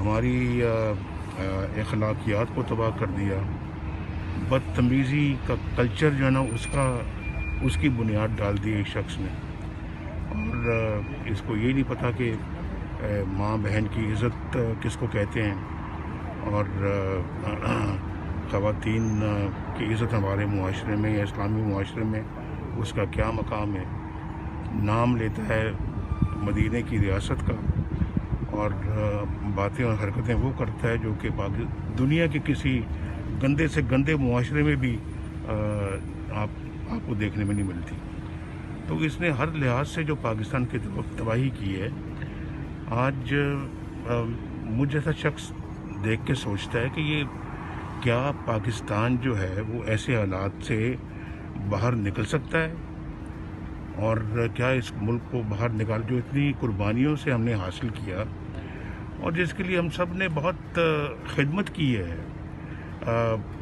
ہماری اخلاقیات کو تباہ کر دیا. بدتمیزی کا کلچر جو ہے نا اس کی بنیاد ڈال دی ایک شخص نے. اور اس کو یہ نہیں پتہ کہ ماں بہن کی عزت کس کو کہتے ہیں اور خواتین کی عزت ہمارے معاشرے میں یا اسلامی معاشرے میں اس کا کیا مقام ہے. نام لیتا ہے مدینہ کی ریاست کا اور باتیں اور حرکتیں وہ کرتا ہے جو کہ دنیا کے کسی گندے سے گندے معاشرے میں بھی آپ کو دیکھنے میں نہیں ملتی. تو اس نے ہر لحاظ سے جو پاکستان کی تباہی کی ہے. آج مجھ جیسا شخص دیکھ کے سوچتا ہے کہ یہ کیا پاکستان جو ہے وہ ایسے حالات سے باہر نکل سکتا ہے اور کیا اس ملک کو باہر نکال جو اتنی قربانیوں سے ہم نے حاصل کیا اور جس کے لیے ہم سب نے بہت خدمت کی ہے.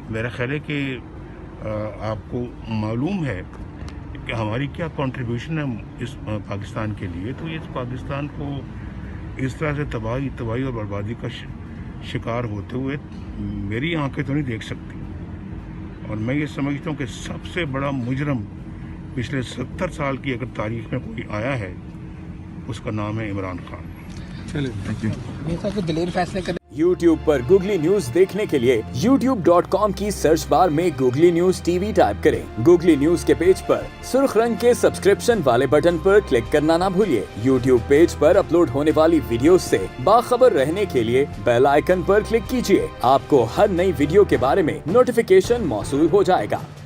میرا خیال ہے کہ آپ کو معلوم ہے کہ ہماری کیا کنٹریبیوشن ہے اس پاکستان کے لیے. تو اس پاکستان کو اس طرح سے تباہی اور بربادی کا شکار ہوتے ہوئے میری آنکھیں تو نہیں دیکھ سکتی. اور میں یہ سمجھتا ہوں کہ سب سے بڑا مجرم پچھلے 70 سال کی اگر تاریخ میں کوئی آیا ہے اس کا نام ہے عمران خان. دلیر فیصلے کرنے YouTube پر گوگلی نیوز دیکھنے کے لیے youtube.com کی سرچ بار میں googly news T V type کریں. گوگلی نیوز کے پیج پر سرخ رنگ کے سبسکرپشن والے بٹن پر کلک کرنا نہ بھولیے. YouTube پیج پر اپلوڈ ہونے والی ویڈیوز سے باخبر رہنے کے لیے بیل آئیکن پر کلک کیجیے. آپ کو ہر نئی ویڈیو کے بارے میں نوٹیفیکیشن موصول ہو جائے گا.